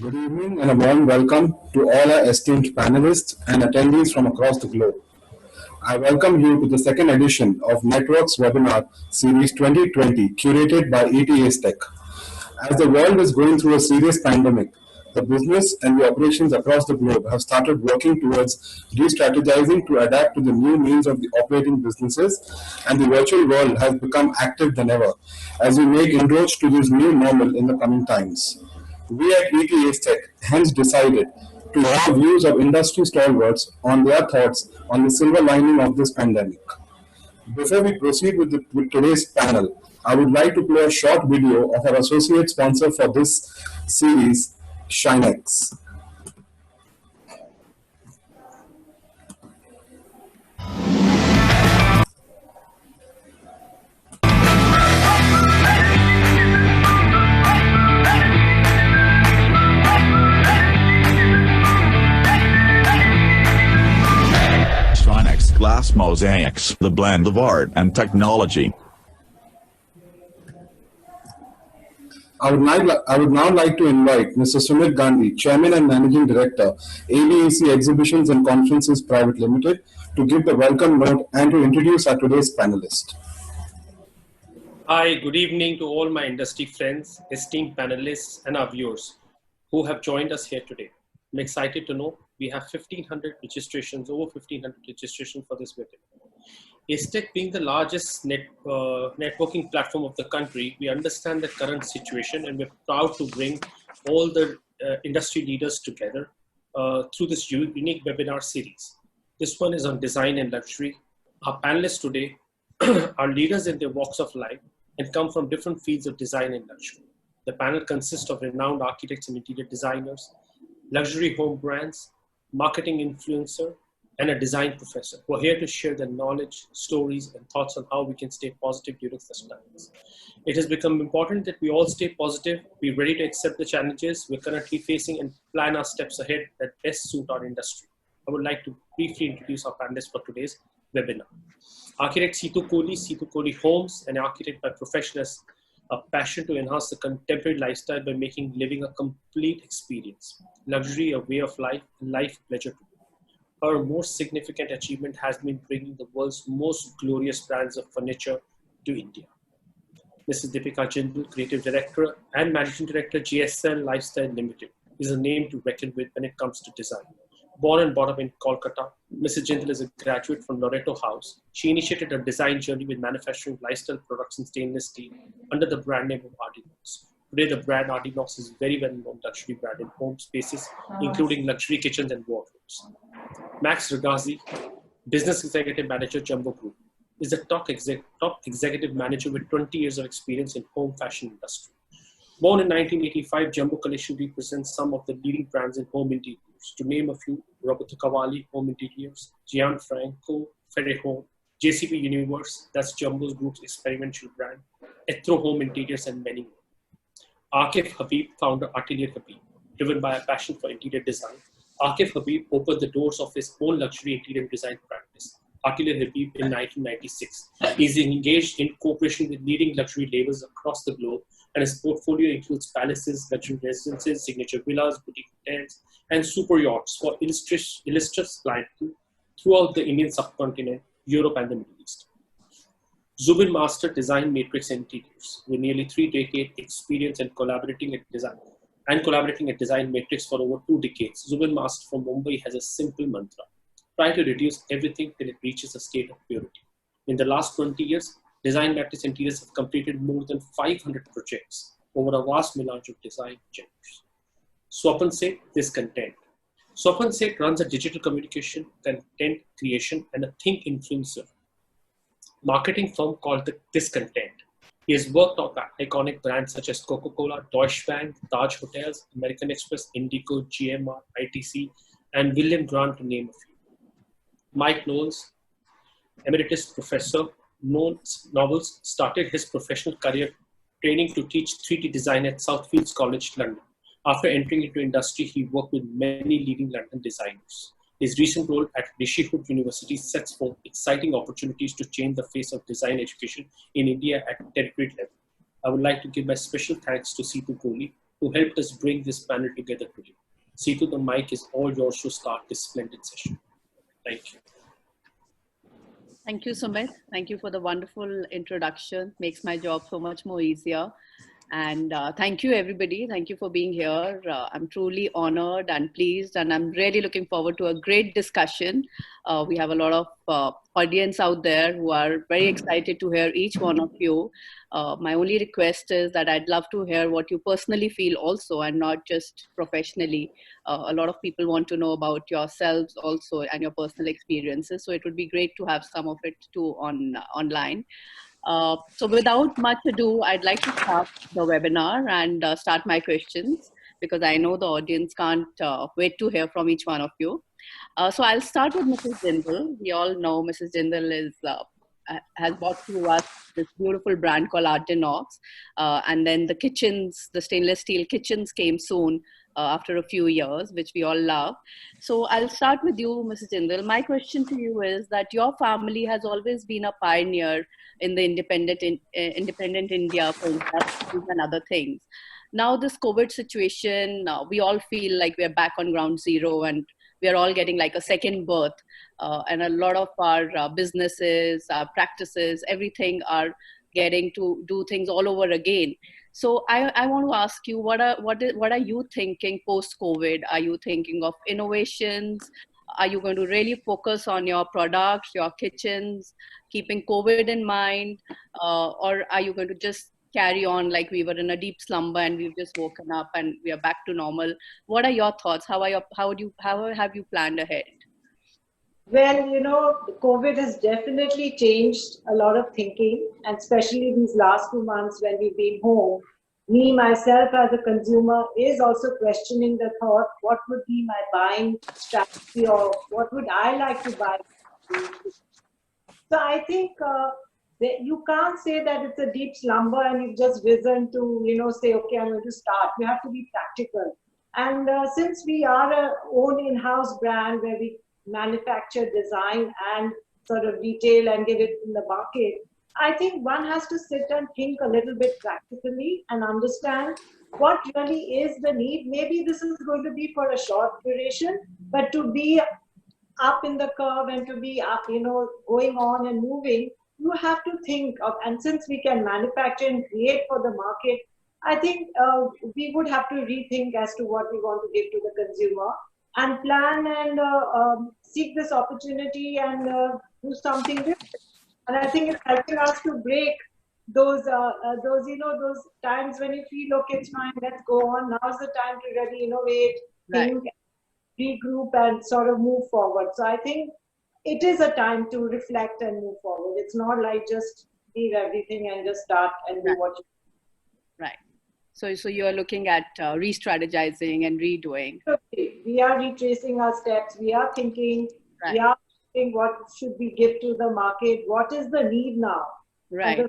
Good evening and a warm welcome to all our esteemed panelists and attendees from across the globe. I welcome you to the second edition of NetworX Webinar Series 2020 curated by ACETECH. As the world is going through a serious pandemic, the business and the operations across the globe have started working towards re-strategizing to adapt to the new means of the operating businesses, and the virtual world has become active than ever as we make inroads to this new normal in the coming times. We at Tech hence decided to hear views of industry stalwarts on their thoughts on the silver lining of this pandemic. Before we proceed with today's panel, I would like to play a short video of our associate sponsor for this series, Shinex. Shinex Glass Mosaics, the blend of art and technology. I would now like to invite Mr. Sumit Gandhi, Chairman and Managing Director, ABEC Exhibitions and Conferences Private Limited, to give the welcome note and to introduce our today's panelist. Hi, good evening to all my industry friends, esteemed panelists, and our viewers who have joined us here today. I'm excited to know we have 1,500 registrations, over 1,500 registrations for this webinar. ACETECH being the largest networking platform of the country, we understand the current situation and we're proud to bring all the industry leaders together through this unique webinar series. This one is on design and luxury. Our panelists today are leaders in their walks of life and come from different fields of design and luxury. The panel consists of renowned architects and interior designers, luxury home brands, marketing influencer, and a design professor who are here to share their knowledge, stories, and thoughts on how we can stay positive during such times. It has become important that we all stay positive, be ready to accept the challenges we're currently facing, and plan our steps ahead that best suit our industry. I would like to briefly introduce our panelists for today's webinar. Architect Seetu Kohli Homes, an architect by profession, has a passion to enhance the contemporary lifestyle by making living a complete experience, luxury a way of life, and life a pleasure to do. Her most significant achievement has been bringing the world's most glorious brands of furniture to India. Mrs. Deepika Jindal, Creative Director and Managing Director, GSL Lifestyle Limited, is a name to reckon with when it comes to design. Born and brought up in Kolkata, Mrs. Jindal is a graduate from Loreto House. She initiated her design journey with manufacturing lifestyle products in stainless steel under the brand name of Ardinox. Today, the brand Ardinox is a very well-known luxury brand in home spaces, including luxury kitchens and wardrobes. Max Ragazzi, Business Executive Manager, Jumbo Group, is a top executive manager with 20 years of experience in home fashion industry. Born in 1985, Jumbo Collection represents some of the leading brands in home interiors. To name a few, Roberto Cavalli Home Interiors, Gianfranco Ferrehome, JCP Universe, that's Jumbo Group's experimental brand, Ethro Home Interiors, and many more. Akif Habib, founder Atelier Habib, driven by a passion for interior design. Akif Habib opened the doors of his own luxury interior design practice, Atelier Habib, in 1996. He is engaged in cooperation with leading luxury labels across the globe, and his portfolio includes palaces, luxury residences, signature villas, boutique hotels, and super yachts for illustrious clients throughout the Indian subcontinent, Europe, and the Middle East. Zubin Master Design Matrix Interiors, with nearly 3 decades experience in collaborating at Design Matrix for over 2 decades. Zubin Master from Mumbai has a simple mantra: try to reduce everything till it reaches a state of purity. In the last 20 years, Design Matrix Interiors have completed more than 500 projects over a vast melange of design genres. Swapan Seth, This Content. Swapan Seth runs a digital communication, content creation, and a think influencer marketing firm called This Content. He has worked on iconic brands such as Coca-Cola, Deutsche Bank, Taj Hotels, American Express, Indigo, GMR, ITC, and William Grant, to name a few. Mike Knowles, Emeritus Professor, novels, started his professional career training to teach 3D design at Southfields College, London. After entering into industry, he worked with many leading London designers. His recent role at Rishi Hood University sets forth exciting opportunities to change the face of design education in India at territory level. I would like to give my special thanks to Seetu Kohli who helped us bring this panel together today. Seetu, the mic is all yours to start this splendid session. Thank you. Thank you, Sumit. Thank you for the wonderful introduction. Makes my job so much more easier. And thank you, everybody. Thank you for being here. I'm truly honored and pleased, and I'm really looking forward to a great discussion. We have a lot of audience out there who are very excited to hear each one of you. My only request is that I'd love to hear what you personally feel also, and not just professionally. A lot of people want to know about yourselves also and your personal experiences. So it would be great to have some of it too online. So without much ado, I'd like to start the webinar and start my questions, because I know the audience can't wait to hear from each one of you. So I'll start with Mrs. Jindal. We all know Mrs. Jindal has brought to us this beautiful brand called Artinox. And then the kitchens, the stainless steel kitchens came soon after a few years, which we all love. So I'll start with you, Mrs. Jindal. My question to you is that your family has always been a pioneer in the independent India for industries and other things. Now this COVID situation, we all feel like we're back on ground zero, and we are all getting like a second birth. And a lot of our businesses, our practices, everything are getting to do things all over again. So I want to ask you, what are you thinking post-COVID? Are you thinking of innovations? Are you going to really focus on your products, your kitchens, keeping COVID in mind? Or are you going to just carry on like we were in a deep slumber and we've just woken up and we are back to normal? What are your thoughts? How have you planned ahead? Well, COVID has definitely changed a lot of thinking, and especially these last 2 months when we've been home. Me, myself as a consumer, is also questioning the thought, what would be my buying strategy, or what would I like to buy? So I think that you can't say that it's a deep slumber and you've just risen to, say, okay, I'm going to start. You have to be practical. And since we are a own in-house brand where we manufacture, design, and sort of retail and give it in the market, I think one has to sit and think a little bit practically and understand what really is the need. Maybe this is going to be for a short duration, but to be up in the curve and to be up, going on and moving, you have to think of, and since we can manufacture and create for the market, I think we would have to rethink as to what we want to give to the consumer, and plan and seek this opportunity and do something different. And I think it's helping us to break those times when you feel, okay, it's fine, let's go on. Now's the time to really innovate, think, regroup, and sort of move forward. So I think it is a time to reflect and move forward. It's not like just leave everything and just start and do what you do. Right. So you are looking at re-strategizing and redoing. We are retracing our steps. We are thinking, we are thinking what should we give to the market? What is the need now? Right.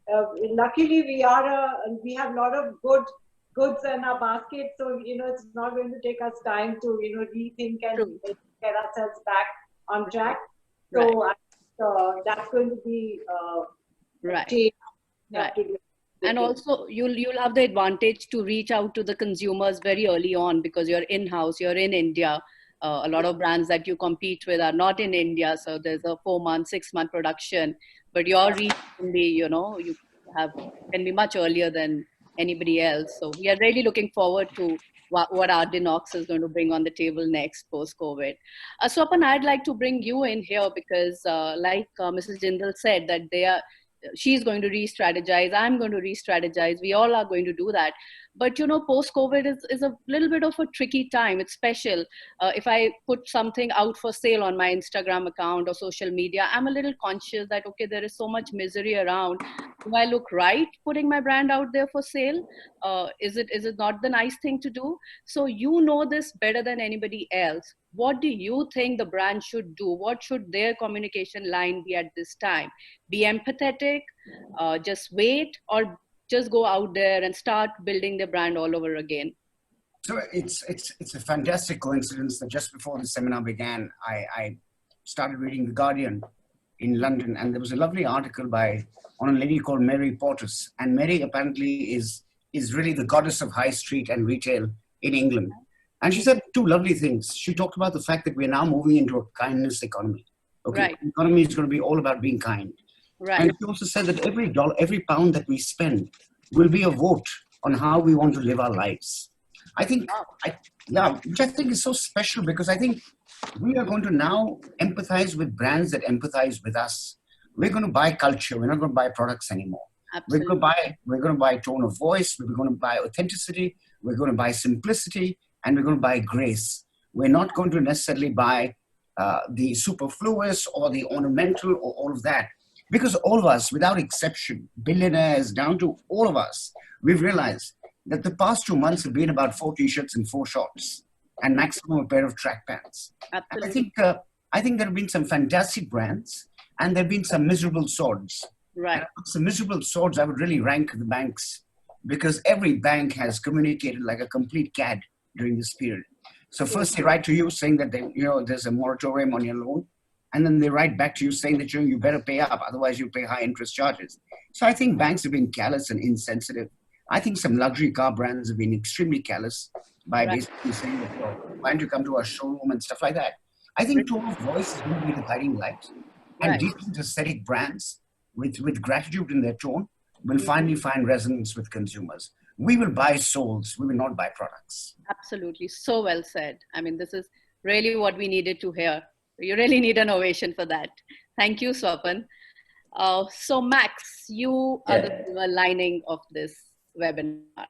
Luckily, we have a lot of goods in our basket. So, it's not going to take us time to, rethink and get ourselves back on track. So that's going to be change. Right. And also, you'll have the advantage to reach out to the consumers very early on, because you're in-house, you're in India. A lot of brands that you compete with are not in India, so there's a 4-month, 6-month production. But your reach can be, can be much earlier than anybody else. So we are really looking forward to what Artinox is going to bring on the table next post-COVID. Swapan, I'd like to bring you in here because, like Mrs. Jindal said, that she's going to re-strategize, I'm going to re-strategize, we all are going to do that. But post-COVID is a little bit of a tricky time. It's special. If I put something out for sale on my Instagram account or social media, I'm a little conscious that, okay, there is so much misery around. Do I look right putting my brand out there for sale? Is it not the nice thing to do? So you know this better than anybody else. What do you think the brand should do? What should their communication line be at this time? Be empathetic, just wait, or just go out there and start building the brand all over again? So it's a fantastic coincidence that just before the seminar began, I started reading The Guardian in London, and there was a lovely article on a lady called Mary Portas. And Mary apparently is is really the goddess of high street and retail in England. And she said two lovely things. She talked about the fact that we're now moving into a kindness economy. Okay, Right. the economy is going to be all about being kind. Right. And she also said that every dollar, every pound that we spend will be a vote on how we want to live our lives. I think, which I think is so special, because I think we are going to now empathize with brands that empathize with us. We're going to buy culture. We're not going to buy products anymore. Absolutely. We're going to buy tone of voice. We're going to buy authenticity. We're going to buy simplicity, and we're going to buy grace. We're not going to necessarily buy the superfluous or the ornamental or all of that. Because all of us, without exception, billionaires down to all of us, we've realized that the past 2 months have been about 4 t-shirts and 4 shorts and maximum a pair of track pants. Absolutely. I think there have been some fantastic brands, and there have been some miserable swords. Right. Some miserable swords, I would really rank the banks, because every bank has communicated like a complete cad during this period. So first they write to you saying that there's a moratorium on your loan, and then they write back to you saying that you better pay up, otherwise you pay high interest charges. So I think banks have been callous and insensitive. I think some luxury car brands have been extremely callous by basically saying that, why don't you come to our showroom and stuff like that. I think tone of voice is going to be the guiding light, and decent aesthetic brands with gratitude in their tone will finally find resonance with consumers. We will buy souls, we will not buy products. Absolutely. So well said. I mean, this is really what we needed to hear. You really need an ovation for that. Thank you, Swapan. So Max, you are the silver lining of this webinar,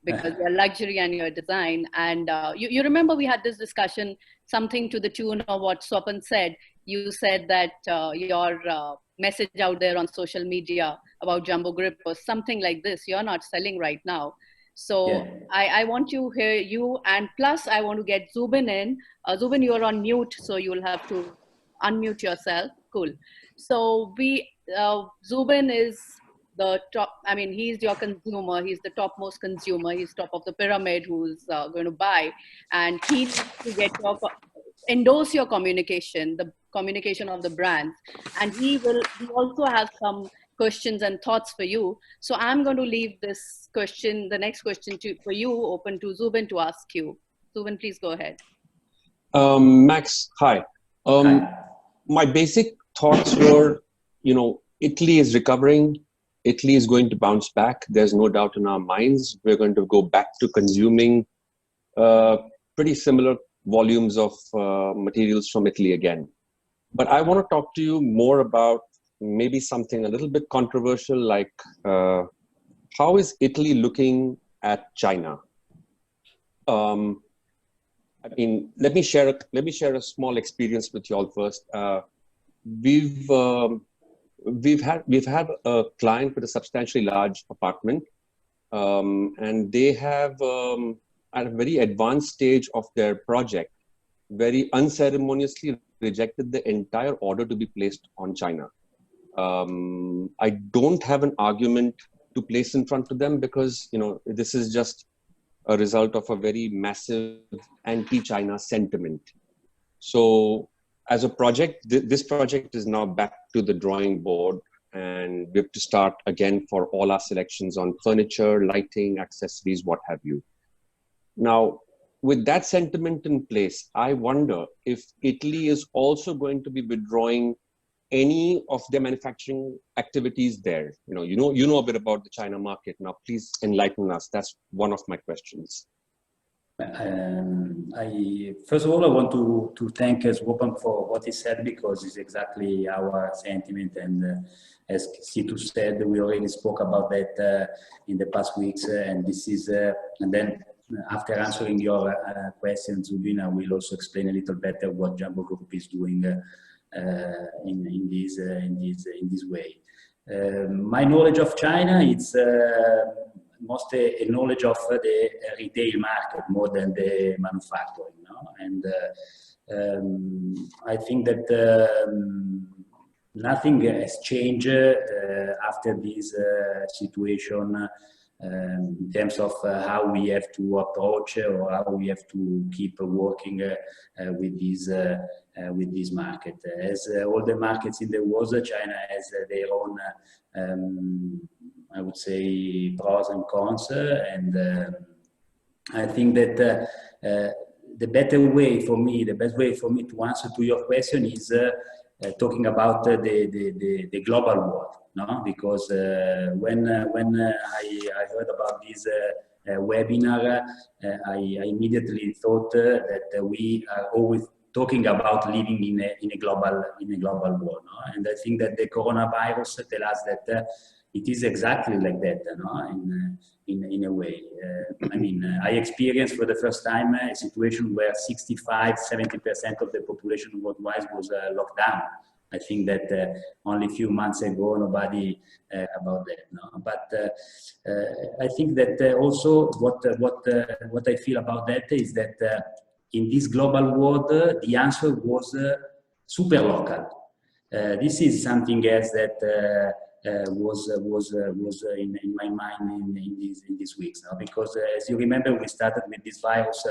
because you're luxury and you're design. And you remember we had this discussion, something to the tune of what Swapan said. You said that your message out there on social media about Jumbo Grip was something like this: you're not selling right now. So I want to hear you, and plus I want to get Zubin in. Zubin, you're on mute, so you'll have to unmute yourself. Cool. So Zubin is the top, I mean, he's your consumer, he's the topmost consumer, he's top of the pyramid who's going to buy, and he needs to get endorse your communication, the communication of the brands, and he also has some questions and thoughts for you. So I'm going to leave this question, the next question for you, open to Zubin to ask you. Zubin, please go ahead. Max, hi. My basic thoughts were, Italy is recovering. Italy is going to bounce back. There's no doubt in our minds. We're going to go back to consuming pretty similar volumes of materials from Italy again. But I want to talk to you more about maybe something a little bit controversial, like how is Italy looking at China? I mean, let me share a small experience with you all first. We've had a client with a substantially large apartment, and they have at a very advanced stage of their project, very unceremoniously rejected the entire order to be placed on China. I don't have an argument to place in front of them, because this is just a result of a very massive anti-China sentiment. So as a project, this project is now back to the drawing board, and we have to start again for all our selections on furniture, lighting, accessories, what have you. Now, with that sentiment in place, I wonder if Italy is also going to be withdrawing any of their manufacturing activities there. You know a bit about the China market. Now, please enlighten us. That's one of my questions. First of all, I want to thank Swapan for what he said, because it's exactly our sentiment. And as Seetu said, we already spoke about that in the past weeks. And this is, and then after answering your questions, Zubin, I will also explain a little better what Jumbo Group is doing in this way. My knowledge of China, it's mostly a knowledge of the retail market more than the manufacturing, and I think that nothing has changed after this situation in terms of how we have to approach or how we have to keep working with this market. As all the markets in the world, China has their own I would say, pros and cons, and I think that the better way for me, the best way for me to answer to your question is talking about the global world, no? Because when I heard about this webinar, I immediately thought that we are always talking about living in a global world, no? And I think that the coronavirus tells us that it is exactly like that, no? In a way. I mean, I experienced for the first time a situation where 65–70% of the population worldwide was locked down. I think that only a few months ago, nobody about that. No? But I think that also what I feel about that is that in this global world, the answer was super local. This is something else that was in my mind in these weeks, no? Because as you remember, we started with this virus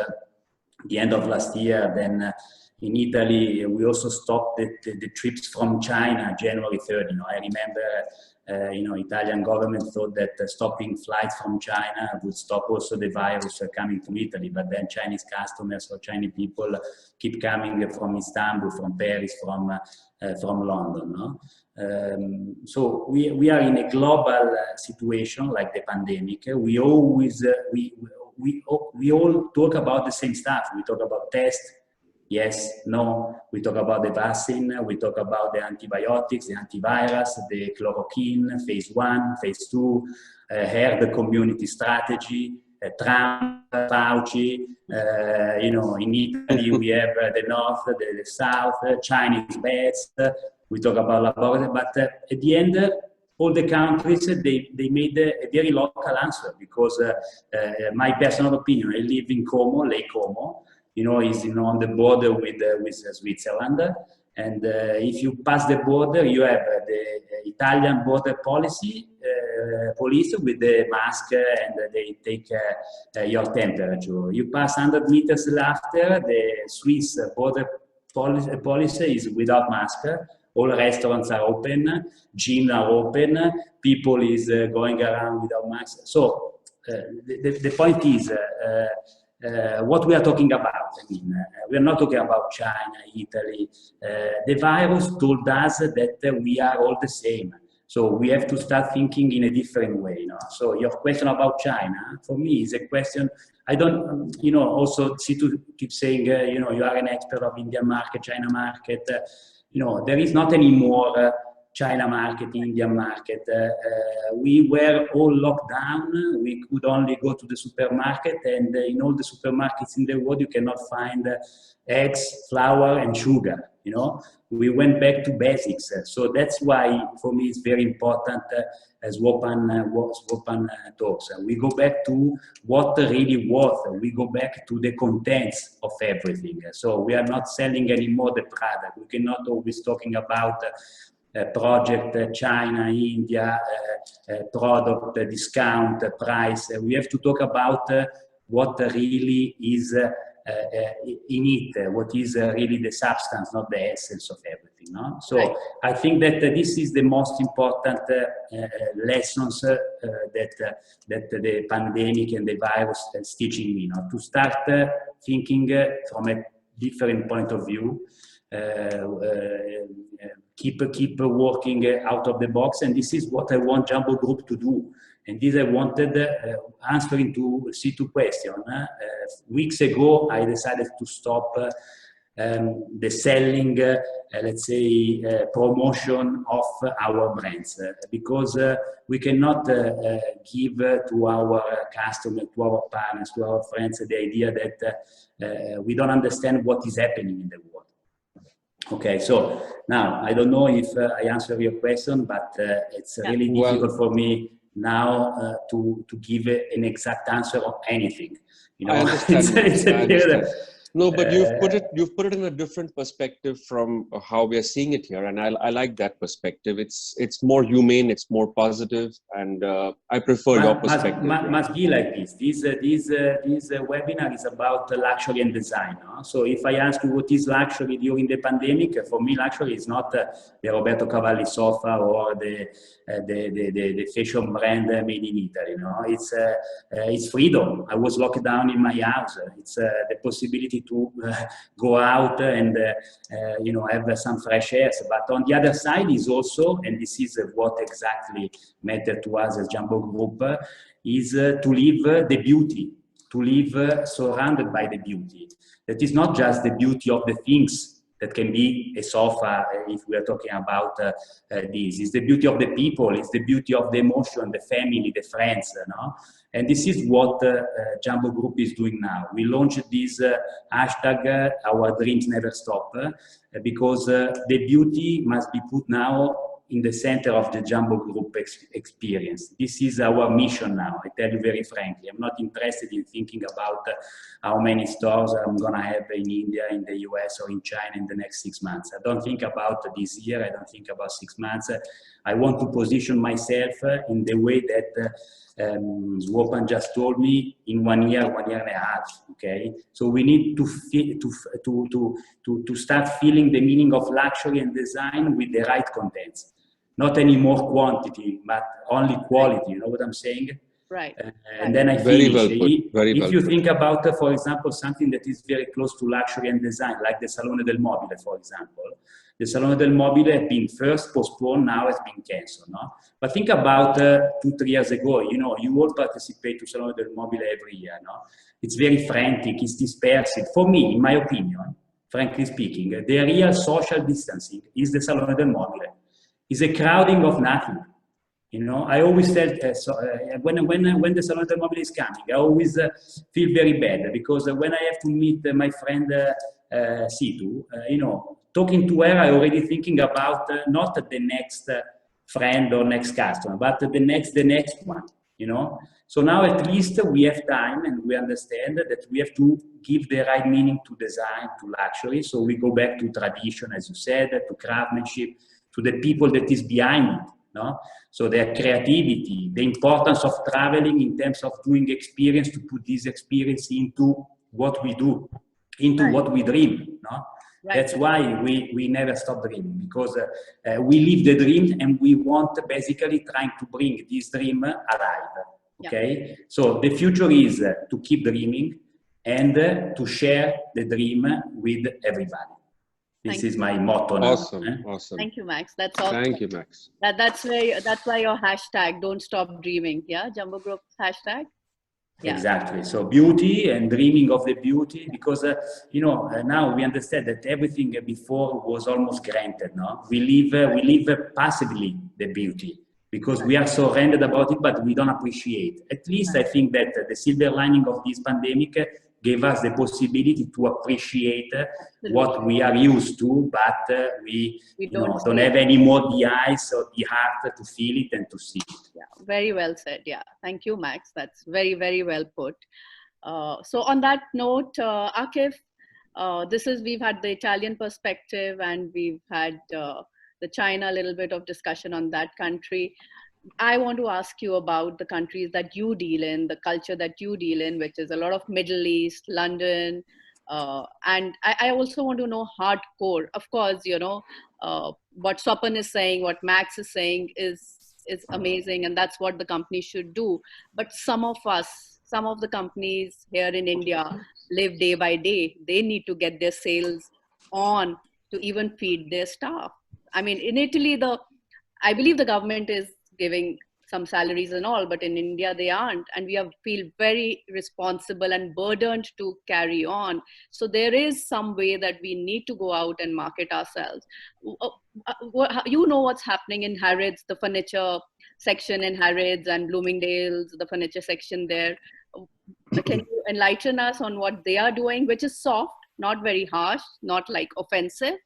the end of last year. Then in Italy, we also stopped the trips from China January 3rd. You know, I remember, Italian government thought that stopping flights from China would stop also the virus coming to Italy. But then Chinese customers or Chinese people keep coming from Istanbul, from Paris, from London. No? So we are in a global situation like the pandemic. We always we all talk about the same stuff. We talk about tests. Yes, no, we talk about the vaccine, we talk about the antibiotics, the antivirus, the chloroquine, phase 1, phase 2, herd community strategy, Trump, Fauci, in Italy we have the North, the South, Chinese bets, we talk about laboratory, but at the end, all the countries, they made a very local answer because my personal opinion, I live in Como, Lake Como, is on the border with Switzerland. And if you pass the border, you have the Italian border police with the mask and they take your temperature. You pass 100 meters after, the Swiss border police is without mask. All restaurants are open, gyms are open, people is going around without masks. So the point is, what we are talking about. I mean, we are not talking about China, Italy. The virus told us that we are all the same. So we have to start thinking in a different way. So your question about China, for me, is a question. I don't, also Seetu keeps saying, you are an expert of Indian market, China market. There is not anymore China market, Indian market. We were all locked down. We could only go to the supermarket, and in all the supermarkets in the world, you cannot find eggs, flour, and sugar. We went back to basics. So that's why, for me, it's very important, as Wopan talks. We go back to what really worth. We go back to the contents of everything. So we are not selling anymore the product. We cannot always talking about project China, India, product discount, price. We have to talk about what really is in it, what is really the substance, not the essence of everything. No? So right. I think that this is the most important lessons that the pandemic and the virus is teaching me. To start thinking from a different point of view. Keep working out of the box, and this is what I want Jumbo Group to do. And this I wanted answering to Seetu question. Weeks ago, I decided to stop the selling, let's say, promotion of our brands because we cannot give to our customers, to our partners, to our friends the idea that we don't understand what is happening in the world. Okay, so now I don't know if I answer your question, but it's really difficult for me now to give an exact answer of anything. I understand. No, but you've put it in a different perspective from how we are seeing it here, and I like that perspective. It's more humane, it's more positive, and I prefer your perspective. Must be like this. This webinar is about luxury and design. No? So if I ask you what is luxury during the pandemic, for me luxury is not the Roberto Cavalli sofa or the fashion brand made in Italy. No, it's freedom. I was locked down in my house. It's the possibility to go out and have some fresh air. But on the other side is also, and this is what exactly mattered to us as Jumbo Group, is to live the beauty, to live surrounded by the beauty. That is not just the beauty of the things that can be a sofa, if we are talking about this. It's the beauty of the people, it's the beauty of the emotion, the family, the friends, no? And this is what Jumbo Group is doing now. We launched this hashtag, Our Dreams Never Stop, because the beauty must be put now in the center of the Jumbo Group experience. This is our mission now, I tell you very frankly. I'm not interested in thinking about how many stores I'm gonna have in India, in the US, or in China in the next 6 months. I don't think about this year, I don't think about 6 months. I want to position myself in the way that Swopan just told me, in 1 year, 1 year and a half, okay? So we need to start feeling the meaning of luxury and design with the right contents. Not any more quantity, but only quality, you know what I'm saying? Right. And then I Very finish. well put. Very If well you put. think about, for example, something that is very close to luxury and design, like the Salone del Mobile, for example. The Salone del Mobile has been first postponed, now has been cancelled, no? But think about 2-3 years ago, you know, you all participate to Salone del Mobile every year, no? It's very frantic, it's dispersed. For me, in my opinion, frankly speaking, the real social distancing is the Salone del Mobile. It's a crowding of nothing. You know, I always tell, when the Salone del Mobile is coming, I always feel very bad because when I have to meet my friend Seetu, you know, talking to her, I already thinking about not the next friend or next customer, but the next one, you know. So now at least we have time and we understand that we have to give the right meaning to design, to luxury. So we go back to tradition, as you said, to craftsmanship, to the people that is behind it. No? So their creativity, the importance of traveling in terms of doing experience, to put this experience into what we do, into what we dream. No? Right. That's why we never stop dreaming, because we live the dream and we want basically trying to bring this dream alive. Okay, yeah. So the future is to keep dreaming and to share the dream with everybody. This is my motto now. Awesome, awesome. Thank you, Max. That's awesome. Thank you, Max. That's why your hashtag, don't stop dreaming. Yeah, Jumbo Group hashtag. Yeah. Exactly. So beauty and dreaming of the beauty, because you know, now we understand that everything before was almost granted. No, we live passively the beauty because we are so rendered about it, but we don't appreciate. At least I think that the silver lining of this pandemic gave us the possibility to appreciate what we are used to, but we don't have any more the eyes or the heart to feel it and to see it. Yeah, very well said. Yeah, thank you, Max. That's very, very well put. So on that note, Akif, we've had the Italian perspective and we've had the China, a little bit of discussion on that country. I want to ask you about the countries that you deal in, the culture that you deal in, which is a lot of Middle East, London, and I also want to know hardcore. Of course, you know, what Swapan is saying, what Max is saying is amazing, and that's what the company should do. But some of the companies here in India live day by day. They need to get their sales on to even feed their staff. I mean, in Italy, I believe the government is giving some salaries and all, but in India they aren't, and we feel very responsible and burdened to carry on. So there is some way that we need to go out and market ourselves. You know what's happening in Harrods, the furniture section in Harrods and Bloomingdale's, the furniture section there. Can you enlighten us on what they are doing, which is soft, not very harsh, not like offensive,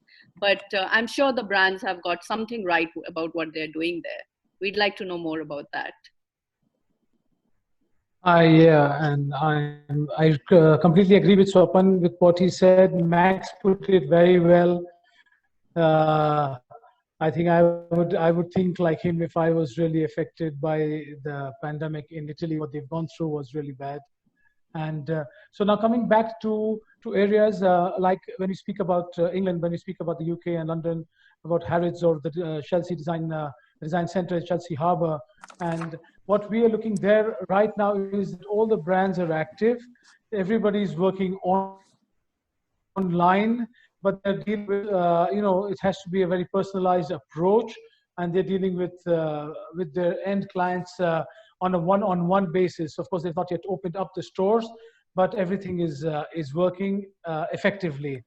but I'm sure the brands have got something right about what they're doing there. We'd like to know more about that. I completely agree with Swapan with what he said. Max put it very well. I think I would think like him if I was really affected by the pandemic in Italy. What they've gone through was really bad. And so now coming back to areas like when you speak about England, when you speak about the UK and London, about Harrods or the Chelsea Design Centre at Chelsea Harbour, and what we are looking there right now is that all the brands are active. Everybody's working online, but they're dealing with, it has to be a very personalized approach, and they're dealing with their end clients on a one-on-one basis. Of course, they've not yet opened up the stores, but everything is working effectively.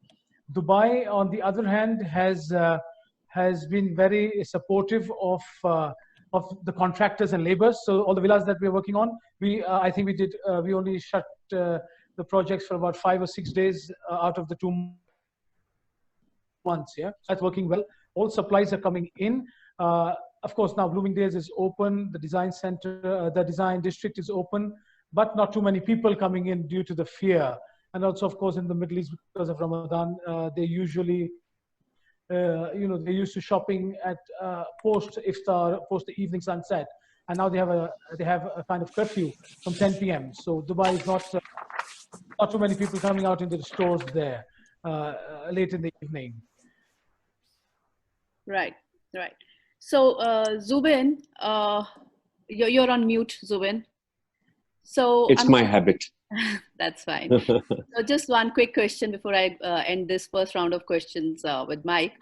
Dubai, on the other hand, has been very supportive of the contractors and laborers. So all the villas that we're working on, I think we only shut the projects for about 5 or 6 days out of the 2 months. Yeah, that's working well. All supplies are coming in. Of course, now Bloomingdale's is open. The design center, the design district is open, but not too many people coming in due to the fear. And also, of course, in the Middle East, because of Ramadan, they usually, they're used to shopping at post iftar, post the evening sunset, and now they have a kind of curfew from 10 p.m. So Dubai is not too many people coming out into the stores there late in the evening. Right, right. So Zubin, you're on mute, Zubin. So it's my habit. That's fine. So just one quick question before I end this first round of questions with Mike.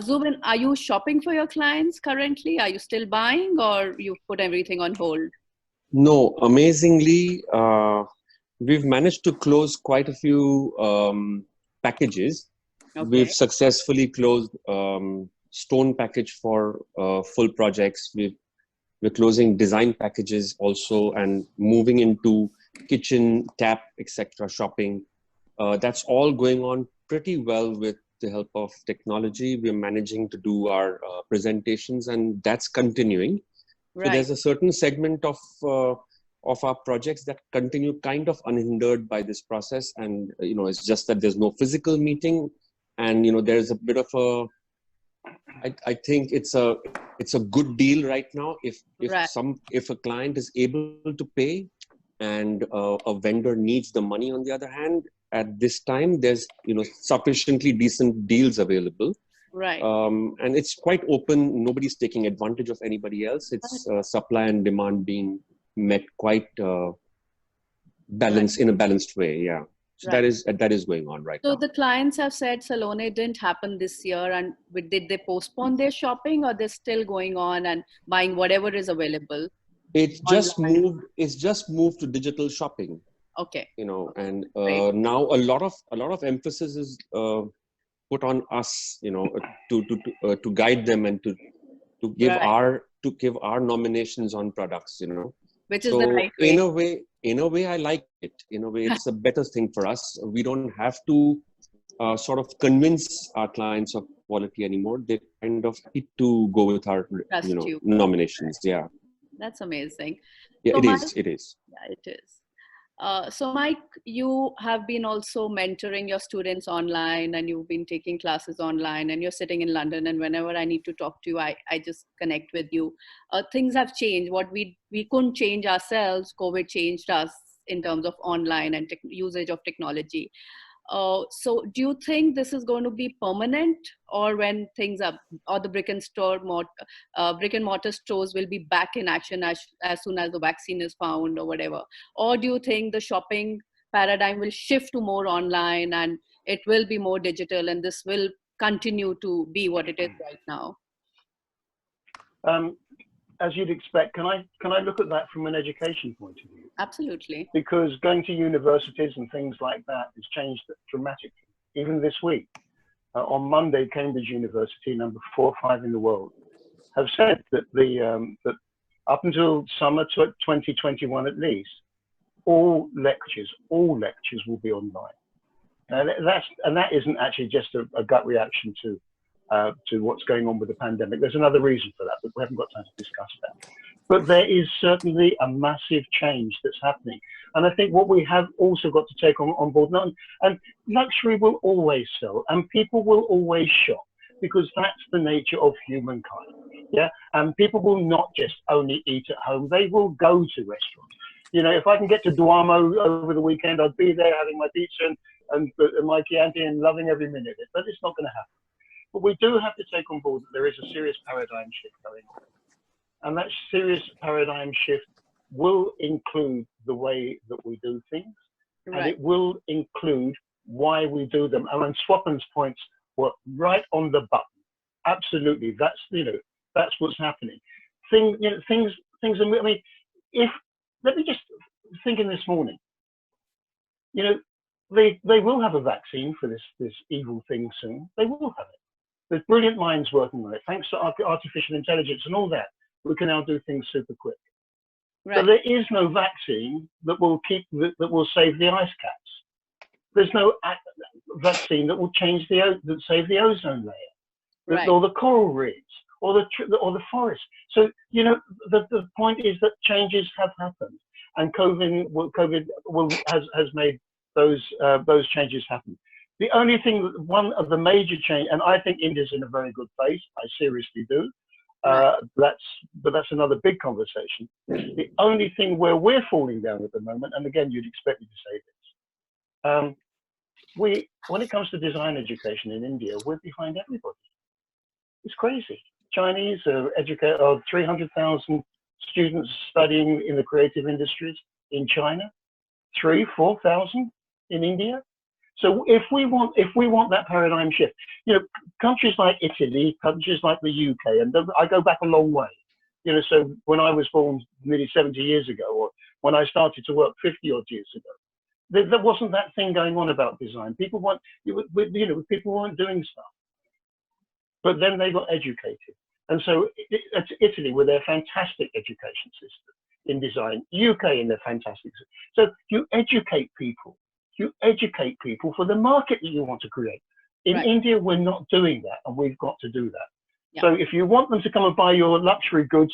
Zubin, are you shopping for your clients currently? Are you still buying, or you've put everything on hold? No, amazingly, we've managed to close quite a few packages. Okay. We've successfully closed stone package for full projects. We're closing design packages also, and moving into kitchen, tap, etc. shopping. That's all going on pretty well with the help of technology. We're managing to do our presentations, and that's continuing. Right. So there's a certain segment of our projects that continue kind of unhindered by this process, and it's just that there's no physical meeting, and there's a bit of a. I think it's a good deal right now if a client is able to pay, and a vendor needs the money. On the other hand, at this time, there's sufficiently decent deals available. Right. And it's quite open. Nobody's taking advantage of anybody else. It's supply and demand being met quite balanced in a balanced way. Yeah. So that is going on right now. So the clients have said Salone didn't happen this year, and did they postpone their shopping, or they're still going on and buying whatever is available? It's just moved. It's just moved to digital shopping. Okay. And now a lot of emphasis is put on us, to guide them and to give our nominations on products, Which is the right way. In a way, I like it. In a way, it's a better thing for us. We don't have to sort of convince our clients of quality anymore. They kind of need to go with our nominations. Yeah. That's amazing. Yeah, so it is. Yeah, it is. So Mike, you have been also mentoring your students online, and you've been taking classes online, and you're sitting in London, and whenever I need to talk to you, I just connect with you. Things have changed. What we couldn't change ourselves, COVID changed us in terms of online and usage of technology. So do you think this is going to be permanent, or when things are, or the brick and mortar stores will be back in action as soon as the vaccine is found or whatever? Or do you think the shopping paradigm will shift to more online, and it will be more digital, and this will continue to be what it is right now? As you'd expect, can I look at that from an education point of view? Absolutely. Because going to universities and things like that has changed dramatically. Even this week, on Monday, Cambridge University, number 4 or 5 in the world, have said that that up until summer 2021 at least, all lectures will be online. And that isn't actually just a gut reaction to what's going on with the pandemic. There's another reason for that, but we haven't got time to discuss that. But there is certainly a massive change that's happening. And I think what we have also got to take on board, and luxury will always sell and people will always shop because that's the nature of humankind. Yeah. And people will not just only eat at home, they will go to restaurants. You know, if I can get to Duomo over the weekend, I'd be there having my pizza and my Chianti and loving every minute of it. But it's not going to happen. But we do have to take on board that there is a serious paradigm shift going on. And that serious paradigm shift will include the way that we do things, and it will include why we do them. And Swapan's points were right on the button. Absolutely, that's that's what's happening. Things. I mean, let me just thinking this morning. You know, they will have a vaccine for this evil thing soon. They will have it. There's brilliant minds working on it, thanks to artificial intelligence and all that. We can now do things super quick. But there is no vaccine that will save the ice caps. There's no vaccine that will save the ozone layer, or the coral reefs, or the forest. So the point is that changes have happened, and COVID has made those changes happen. The only thing, one of the major change, and I think India's in a very good place. I seriously do. But that's another big conversation. The only thing where we're falling down at the moment, and again, you'd expect me to say this, when it comes to design education in India, we're behind everybody. It's crazy. Chinese are 300,000 students studying in the creative industries in China, 4,000 in India. So if we want that paradigm shift, countries like Italy, countries like the UK, and I go back a long way, so when I was born nearly 70 years ago, or when I started to work 50 odd years ago, there wasn't that thing going on about design. People weren't doing stuff, but then they got educated. And so Italy with their fantastic education system in design, UK in their fantastic system. So you educate people. You educate people for the market that you want to create. In India, we're not doing that, and we've got to do that. Yeah. So if you want them to come and buy your luxury goods,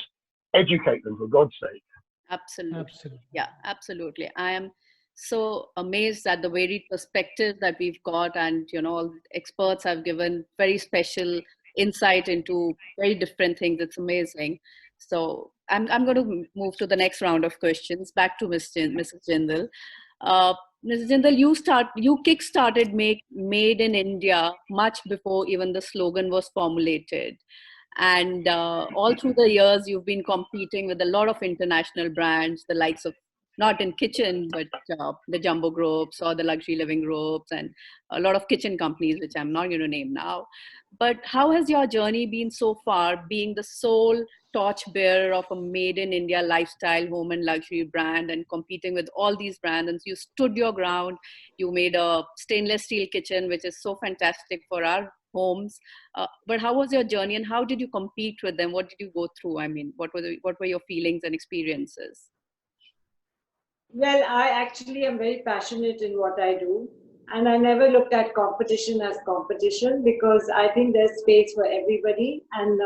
educate them, for God's sake. Absolutely. Yeah, absolutely. I am so amazed at the varied perspectives that we've got, and all experts have given very special insight into very different things. It's amazing. So I'm going to move to the next round of questions. Back to Mrs. Jindal. Mrs. Jindal, you kick-started Made in India much before even the slogan was formulated. And all through the years, you've been competing with a lot of international brands, the likes of, not in kitchen, but the Jumbo groups or the luxury living groups, and a lot of kitchen companies, which I'm not going to name now. But how has your journey been so far, being the sole torchbearer of a made in India lifestyle home and luxury brand, and competing with all these brands? And you stood your ground. You made a stainless steel kitchen, which is so fantastic for our homes. But how was your journey, and how did you compete with them? What did you go through? I mean, what were your feelings and experiences? Well, I actually am very passionate in what I do. And I never looked at competition as competition, because I think there's space for everybody. And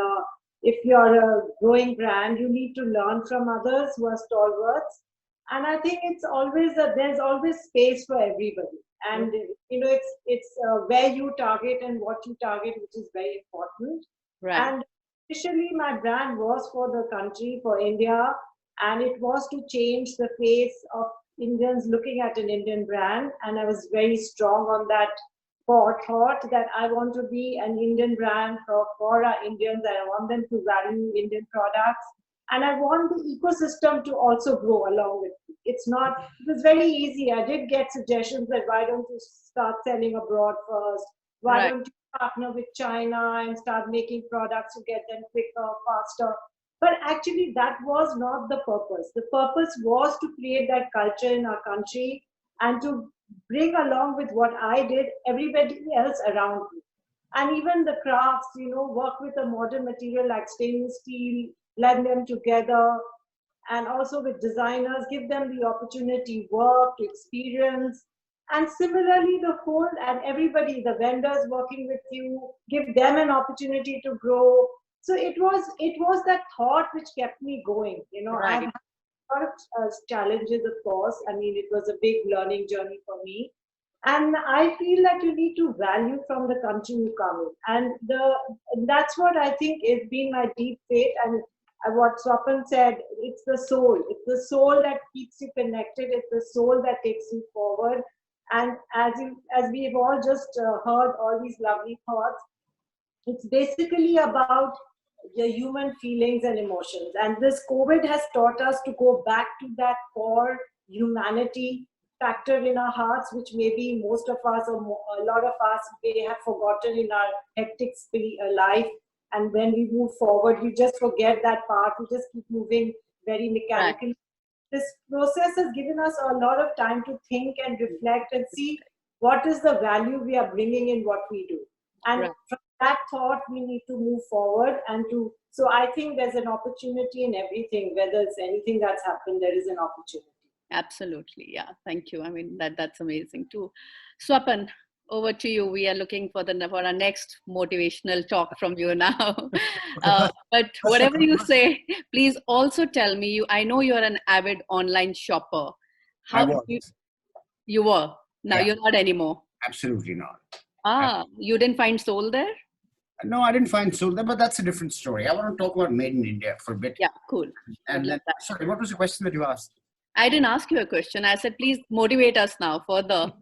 if you're a growing brand, you need to learn from others who are stalwarts. And I think it's always there's always space for everybody. And it's where you target and what you target, which is very important. Right. And initially, my brand was for the country, for India, and it was to change the face of Indians looking at an Indian brand. And I was very strong on that thought that I want to be an Indian brand for our Indians. I want them to value Indian products. And I want the ecosystem to also grow along with it. It was very easy. I did get suggestions that why don't you start selling abroad first? Why don't you partner with China and start making products to get them quicker, faster? But actually, that was not the purpose. The purpose was to create that culture in our country and to bring along with what I did, everybody else around me. And even the crafts, work with a modern material like stainless steel, blend them together, and also with designers, give them the opportunity, work, to experience. And similarly, and everybody, the vendors working with you, give them an opportunity to grow. So it was that thought which kept me going. I've Right. had a lot of challenges, of course. I mean, it was a big learning journey for me. And I feel that you need to value from the country you come in. That's what I think has been my deep faith. And what Swapan said, it's the soul. It's the soul that keeps you connected. It's the soul that takes you forward. And as we've all just heard all these lovely thoughts, it's basically about the human feelings and emotions. And this COVID has taught us to go back to that core humanity factor in our hearts, which maybe most of us or a lot of us may have forgotten in our hectic life. And when we move forward, we just forget that part. We just keep moving very Right. mechanically. This process has given us a lot of time to think and reflect and see what is the value we are bringing in what we do. And Right. from that thought, we need to move forward so I think there's an opportunity in everything. Whether it's anything that's happened, there is an opportunity. Absolutely. Yeah. Thank you. I mean, that's amazing too. Swapan, over to you. We are looking for our next motivational talk from you now. But whatever you say, please also tell me, I know you're an avid online shopper. I How was. you were. Now Yeah. you're not anymore. Absolutely not. You didn't find soul there? No, I didn't find soul there, but that's a different story. I want to talk about Made in India for a bit. Yeah, cool. And then, sorry, what was the question that you asked? I didn't ask you a question. I said, please motivate us now further.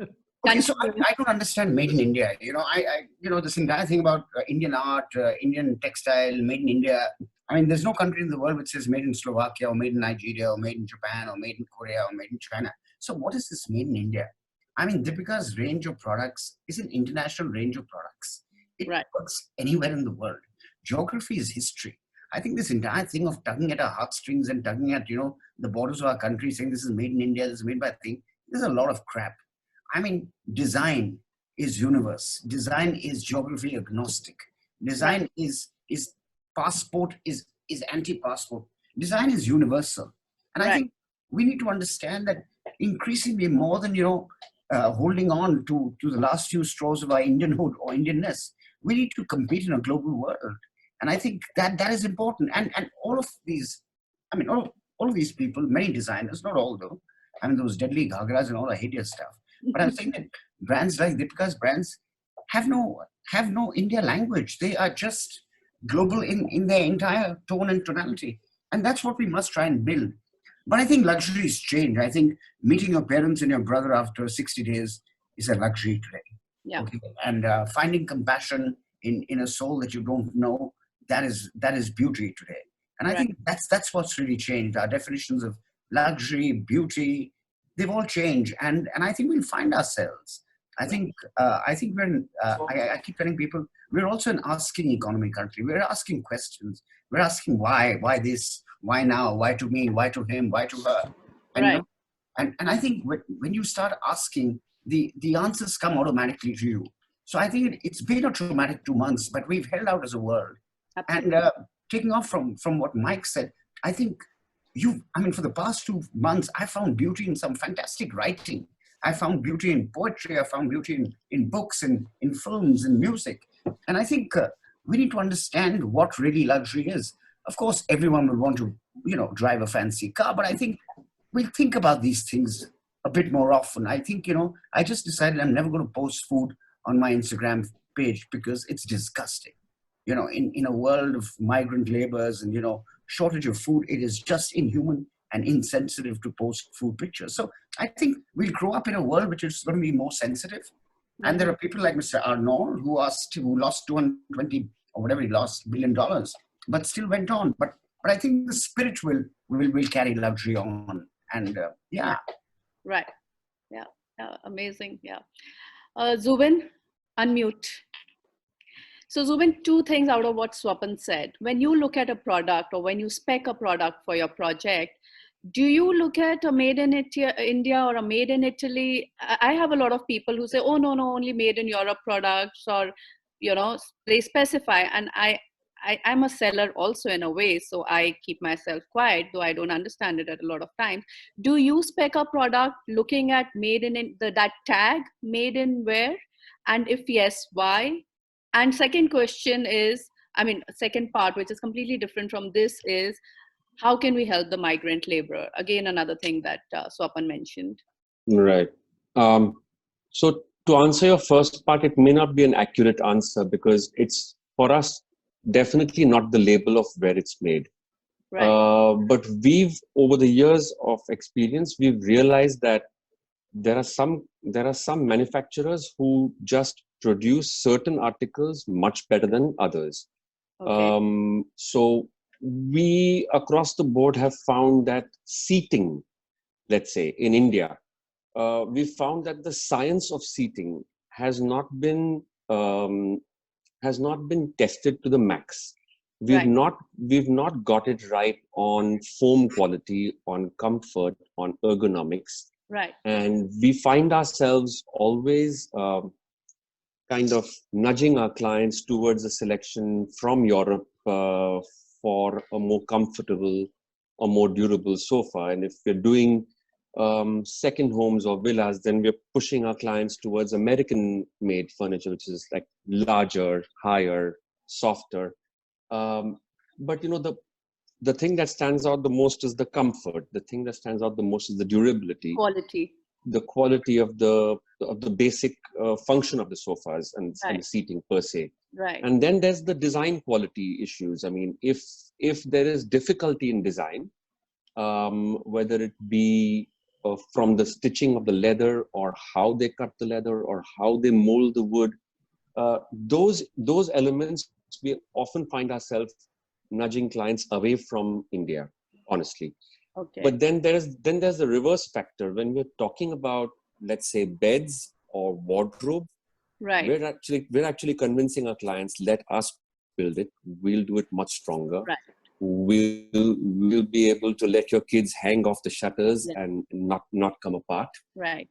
Okay, so I don't understand Made in India. This entire thing about Indian art, Indian textile, Made in India. I mean, there's no country in the world which says Made in Slovakia or Made in Nigeria or Made in Japan or Made in Korea or Made in China. So what is this Made in India? I mean, Deepika's range of products is an international range of products. It works anywhere in the world. Geography is history. I think this entire thing of tugging at our heartstrings and tugging at, the borders of our country, saying this is made in India, this is made by a thing, there's a lot of crap. I mean, design is universe. Design is geography agnostic. Design is passport is anti-passport. Design is universal. And I think we need to understand that increasingly more than, holding on to the last few straws of our Indianhood or Indianness, we need to compete in a global world. And I think that is important. And all of these, I mean, all of these people, many designers, not all though, I mean, those deadly ghagras and all the hideous stuff. But I'm saying that brands like Deepika's brands have no India language. They are just global in their entire tone and tonality. And that's what we must try and build. But I think luxuries change. I think meeting your parents and your brother after 60 days is a luxury today. Yeah. Okay? And finding compassion in a soul that you don't know, that is beauty today. And I think that's what's really changed. Our definitions of luxury, beauty, they've all changed. And I think we'll find ourselves. I think we're I keep telling people, we're also an asking economy country. We're asking questions. We're asking why this, why now, why to me, why to him, why to her. And, and I think when you start asking, the answers come automatically to you. So I think it's been a traumatic 2 months, but we've held out as a world. Absolutely. And taking off from what Mike said, I think for the past 2 months, I found beauty in some fantastic writing. I found beauty in poetry. I found beauty in books and in films and music. And I think we need to understand what really luxury is. Of course, everyone would want to, drive a fancy car, but I think we'll think about these things a bit more often. I think, I just decided I'm never going to post food on my Instagram page because it's disgusting. In a world of migrant laborers and, shortage of food, it is just inhuman and insensitive to post food pictures. So I think we'll grow up in a world which is going to be more sensitive. And there are people like Mr. Arnold who lost 220 or whatever he lost, $1 billion, but still went on. But I think the spirit will carry luxury on. And yeah. Right. Yeah. Amazing. Yeah. Zubin, unmute. So Zubin, 2 things out of what Swapan said. When you look at a product or when you spec a product for your project, do you look at a made in India or a made in Italy? I have a lot of people who say, oh, no, only made in Europe products, or, they specify. And I'm a seller also in a way, so I keep myself quiet, though I don't understand it at a lot of times. Do you spec a product looking at made in that tag, made in where? And if yes, why? And second question is, I mean, second part, which is completely different from this, is how can we help the migrant laborer? Again, another thing that Swapan mentioned. Right. So to answer your first part, it may not be an accurate answer because it's, for us, definitely not the label of where it's made. Right. But we've, over the years of experience, we've realized that there are some manufacturers who just produce certain articles much better than others. Okay. So we across the board have found that seating, let's say in India, we found that the science of seating has not been tested to the max. We've Right. not got it right on foam quality, on comfort, on ergonomics, Right. and we find ourselves always kind of nudging our clients towards a selection from Europe for a more comfortable or more durable sofa. And if we're doing second homes or villas, then we're pushing our clients towards American-made furniture, which is like larger, higher, softer. But you know, the thing that stands out the most is the comfort. The thing that stands out the most is the durability, Quality. the quality of the basic function of the sofas and Right. the seating per se. Right. And then there's the design quality issues. I mean, if there is difficulty in design, whether it be from the stitching of the leather or how they cut the leather or how they mold the wood, those elements we often find ourselves nudging clients away from India, honestly. Okay. But then there's the reverse factor. When we're talking about, let's say, beds or wardrobe, Right. we're actually convincing our clients, let us build it. We'll do it much stronger. Right. We'll be able to let your kids hang off the shutters Yeah. and not come apart. Right.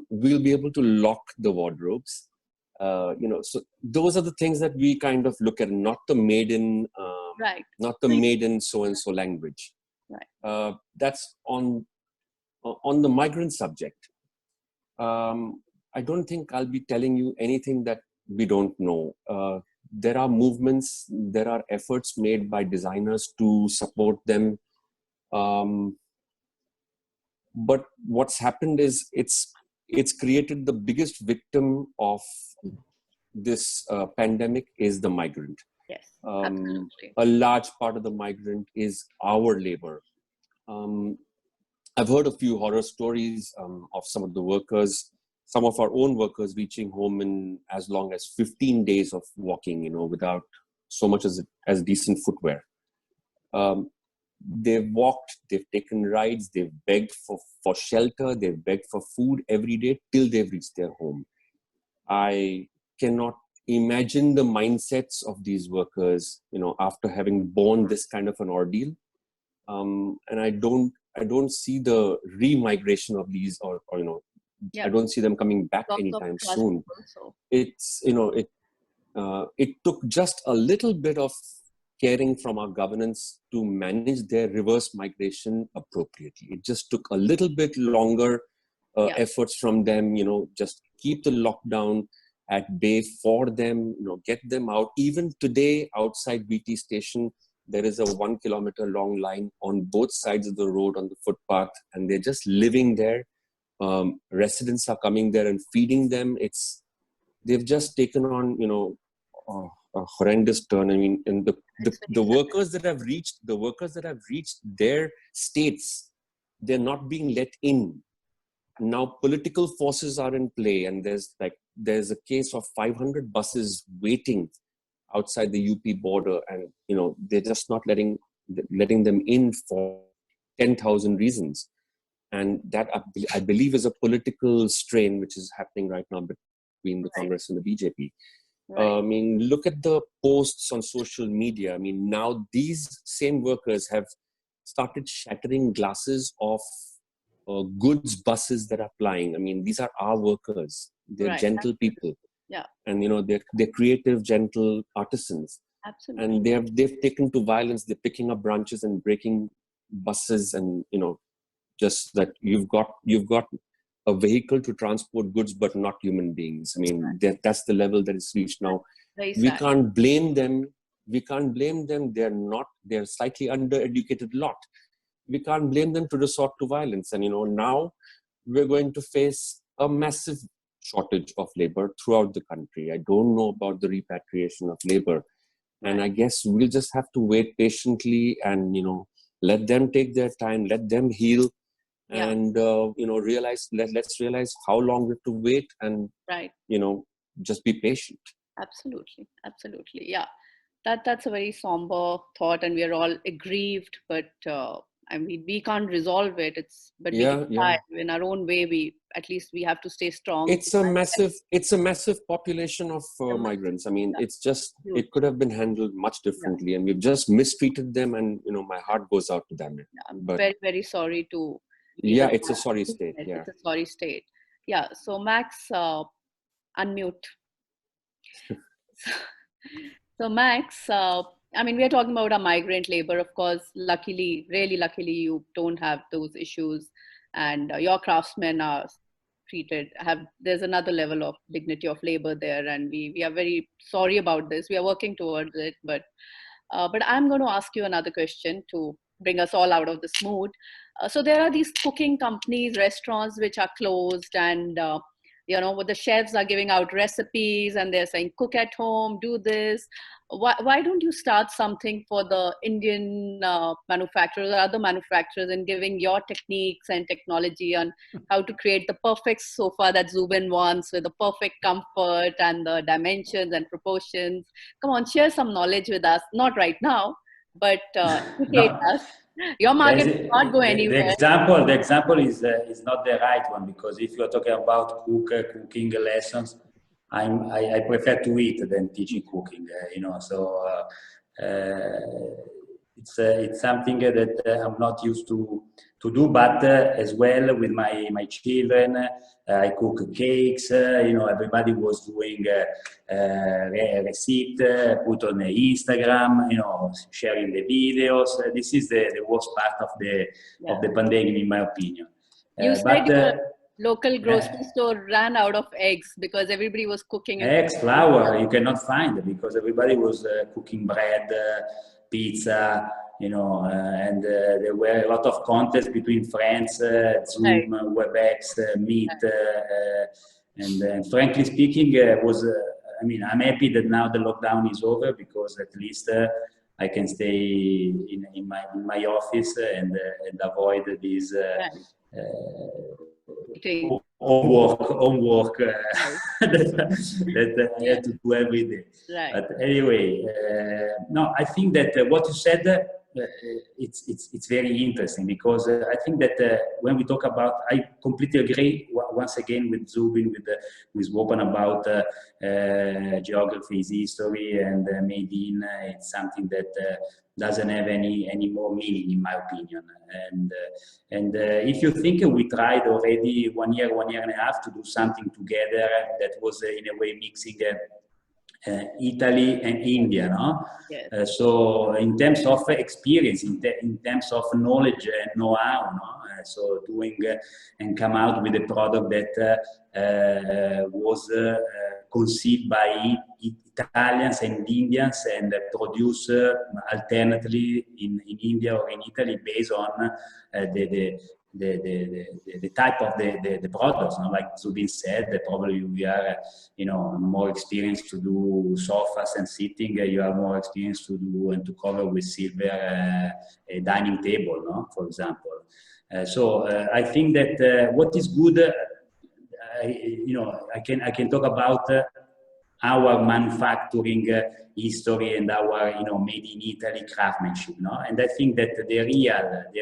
We'll be able to lock the wardrobes. So those are the things that we kind of look at, not the maiden, Right. not the maiden so and so language. Right. That's on the migrant subject. I don't think I'll be telling you anything that we don't know. There are movements, there are efforts made by designers to support them. But what's happened is it's created the biggest victim of this pandemic is the migrant. Yes, absolutely. A large part of the migrant is our labor. I've heard a few horror stories of some of the workers, some of our own workers reaching home in as long as 15 days of walking, without so much as decent footwear. They've walked, they've taken rides, they've begged for shelter, they've begged for food every day till they've reached their home. I cannot imagine the mindsets of these workers, after having borne this kind of an ordeal. And I don't see the re-migration of these or Yeah. I don't see them coming back Lots of anytime trust soon. also. It's, it took just a little bit of caring from our governance to manage their reverse migration appropriately. It just took a little bit longer Yeah. efforts from them, just keep the lockdown at bay for them, get them out. Even today, outside BT station, there is a 1 kilometer long line on both sides of the road on the footpath, and they're just living there. Residents are coming there and feeding them. They've just taken on, a horrendous turn. I mean, and the workers that have reached their states, they're not being let in. Now political forces are in play, and there's a case of 500 buses waiting outside the UP border, and they're just not letting them in for 10,000 reasons. And that I believe is a political strain which is happening right now between the Congress and the BJP. Right. I mean, look at the posts on social media. I mean, now these same workers have started shattering glasses of goods buses that are plying. I mean, these are our workers. They're Right. gentle people. Yeah. And they're creative, gentle artisans. Absolutely. And they've taken to violence. They're picking up branches and breaking buses, and just that you've got a vehicle to transport goods, but not human beings. I mean, that's the level that it's reached now. Very We sad. can't blame them we can't blame them. They're slightly undereducated lot. We can't blame them to resort to violence. And, now we're going to face a massive shortage of labor throughout the country. I don't know about the repatriation of labor. And I guess we'll just have to wait patiently and, let them take their time, let them heal. Yeah. And, let's realize how long we have to wait and, just be patient. Absolutely. Absolutely. Yeah. That's a very somber thought, and we are all aggrieved, but I mean, we can't resolve it. But we can try in our own way. At least we have to stay strong. It's a massive population of migrants. I mean, it's just, it could have been handled much differently, and we've just mistreated them, and, my heart goes out to them. I'm very, very sorry to. Yeah, it's a sorry state. It's a sorry state. Yeah. So Max, unmute. So Max, I mean, we are talking about our migrant labor. Of course, luckily, really luckily, you don't have those issues, and your craftsmen are treated. There's another level of dignity of labor there, and we are very sorry about this. We are working towards it, but I'm going to ask you another question to bring us all out of this mood. So there are these cooking companies, restaurants which are closed, and the chefs are giving out recipes and they're saying, cook at home, do this. Why don't you start something for the Indian manufacturers or other manufacturers and giving your techniques and technology on how to create the perfect sofa that Zubin wants with the perfect comfort and the dimensions and proportions? Come on, share some knowledge with us. Not right now, but educate us. Your market will not go anywhere. The example is not the right one, because if you're talking about cooking lessons, I prefer to eat than teaching cooking. So it's something that I'm not used to do. But as well with my children, I cook cakes. Everybody was doing a receipt, put on Instagram. Sharing the videos. This is the worst part of the pandemic, in my opinion. You said your local grocery store ran out of eggs because everybody was cooking. Eggs, flour, you cannot find it because everybody was cooking bread, pizza. And there were a lot of contests between friends, Zoom, WebEx, Meet, and frankly speaking, I'm happy that now the lockdown is over, because at least I can stay in my office and avoid these homework that I have to do every day. Right. But anyway, no, I think that what you said, it's very interesting, because I think that when we talk about, I completely agree once again with Zubin, with Wopan about geography, history, and made in. It's something that doesn't have any more meaning, in my opinion. And if you think we tried already 1 year and a half to do something together that was in a way mixing Italy and India, no? Yes. So in terms of experience, in terms of knowledge and know-how, no? So doing and come out with a product that was conceived by Italians and Indians and produced alternately in India or in Italy based on the type of the products, like Zubin said, that probably we are, more experienced to do sofas and sitting. You are more experienced to do and to cover with silver a dining table, no? For example. So I think that what is good, I can talk about our manufacturing history and our made in Italy craftsmanship, no? And I think that the